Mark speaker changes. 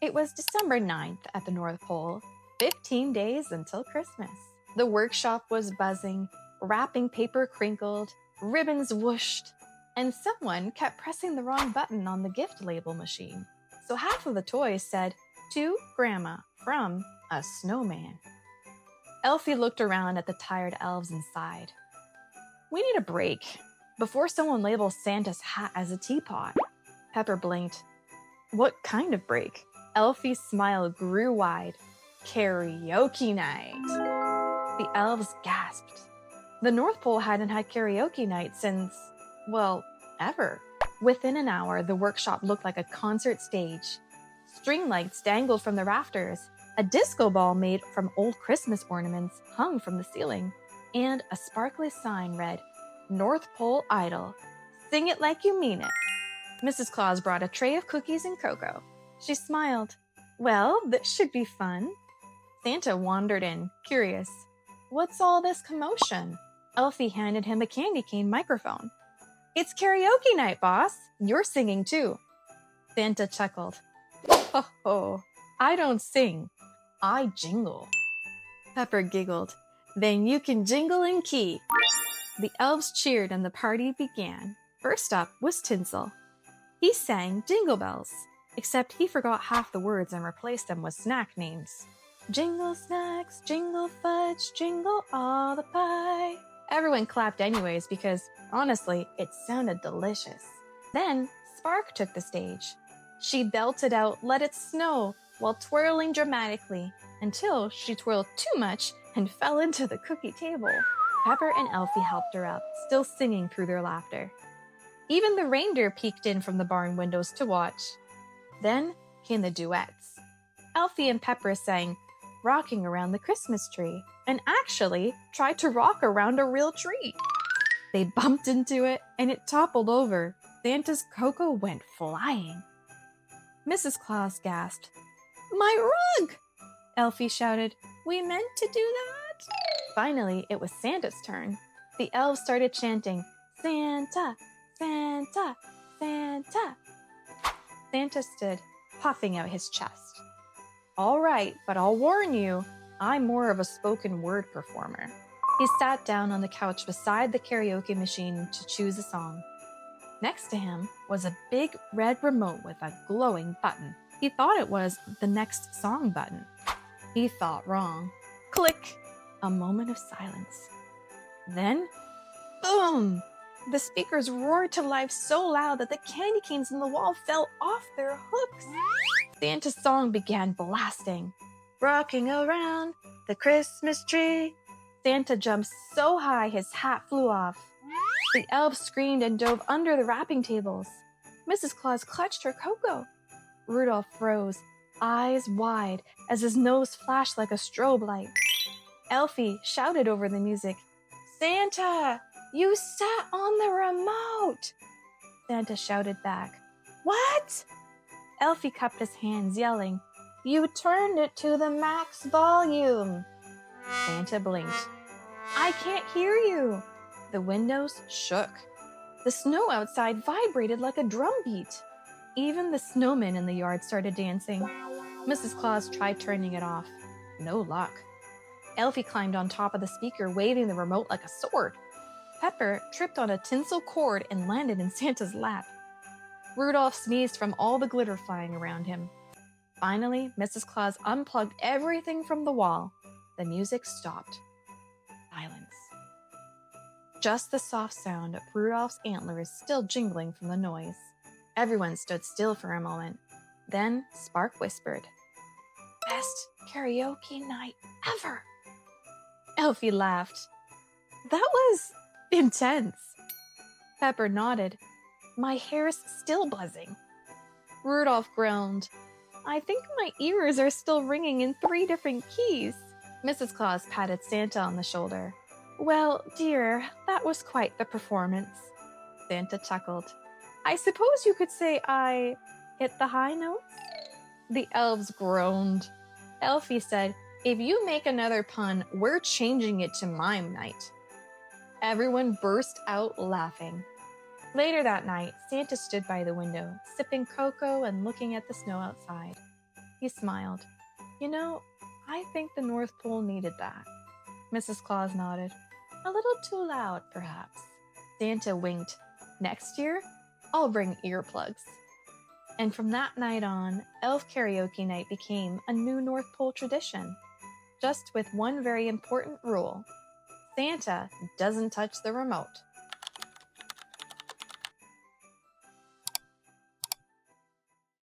Speaker 1: It was December 9th at the North Pole, 15 days until Christmas. The workshop was buzzing, wrapping paper crinkled, ribbons whooshed, and someone kept pressing the wrong button on the gift label machine. So half of the toys said, "To Grandma, from a snowman." Elfie looked around at the tired elves and sighed. "We need a break before someone labels Santa's hat as a teapot." Pepper blinked. "What kind of break?" Elfie's smile grew wide. "Karaoke night." The elves gasped. The North Pole hadn't had karaoke night since, well, ever. Within an hour, the workshop looked like a concert stage. String lights dangled from the rafters, a disco ball made from old Christmas ornaments hung from the ceiling, and a sparkly sign read, "North Pole Idol. Sing it like you mean it." Mrs. Claus brought a tray of cookies and cocoa. She smiled. "Well, this should be fun." Santa wandered in, curious. "What's all this commotion?" Elfie handed him a candy cane microphone. "It's karaoke night, boss. You're singing too." Santa chuckled. "Ho ho, I don't sing. I jingle." Pepper giggled. "Then you can jingle in key." The elves cheered and the party began. First up was Tinsel. He sang Jingle Bells, except he forgot half the words and replaced them with snack names. "Jingle snacks, jingle fudge, jingle all the pie." Everyone clapped anyways because, honestly, it sounded delicious. Then Spark took the stage. She belted out "Let It Snow" while twirling dramatically until she twirled too much and fell into the cookie table. Pepper and Elfie helped her up, still singing through their laughter. Even the reindeer peeked in from the barn windows to watch. Then came the duets. Elfie and Pepper sang "Rocking Around the Christmas Tree" and actually tried to rock around a real tree. They bumped into it and it toppled over. Santa's cocoa went flying. Mrs. Claus gasped. "My rug!" Elfie shouted. "We meant to do that." Finally, it was Santa's turn. The elves started chanting, "Santa, Santa, Santa." Santa stood, puffing out his chest. "All right, but I'll warn you, I'm more of a spoken word performer." He sat down on the couch beside the karaoke machine to choose a song. Next to him was a big red remote with a glowing button. He thought it was the next song button. He thought wrong. Click! A moment of silence. Then, boom! The speakers roared to life so loud that the candy canes in the wall fell off their hooks. Santa's song began blasting. "Rocking around the Christmas tree." Santa jumped so high his hat flew off. The elves screamed and dove under the wrapping tables. Mrs. Claus clutched her cocoa. Rudolph froze, eyes wide, as his nose flashed like a strobe light. Elfie shouted over the music, "Santa, you sat on the remote!" Santa shouted back, "What?" Elfie cupped his hands, yelling, "You turned it to the max volume." Santa blinked. "I can't hear you." The windows shook. The snow outside vibrated like a drum beat. Even the snowmen in the yard started dancing. Mrs. Claus tried turning it off. No luck. Elfie climbed on top of the speaker, waving the remote like a sword. Pepper tripped on a tinsel cord and landed in Santa's lap. Rudolph sneezed from all the glitter flying around him. Finally, Mrs. Claus unplugged everything from the wall. The music stopped. Silence. Just the soft sound of Rudolph's antlers still jingling from the noise. Everyone stood still for a moment. Then Spark whispered, "Best karaoke night ever." Elfie laughed. "That was intense." Pepper nodded. "My hair's still buzzing." Rudolph groaned. "I think my ears are still ringing in 3 different keys." Mrs. Claus patted Santa on the shoulder. "Well, dear, that was quite the performance." Santa chuckled. "I suppose you could say I hit the high notes?" The elves groaned. Elfie said, "If you make another pun, we're changing it to mime night." Everyone burst out laughing. Later that night, Santa stood by the window, sipping cocoa and looking at the snow outside. He smiled. You know, I think the North Pole needed that. Mrs. Claus nodded. A little too loud, perhaps. Santa winked. Next year, I'll bring earplugs. And from that night on, Elf Karaoke Night became a new North Pole tradition, just with one very important rule: Santa doesn't touch the remote.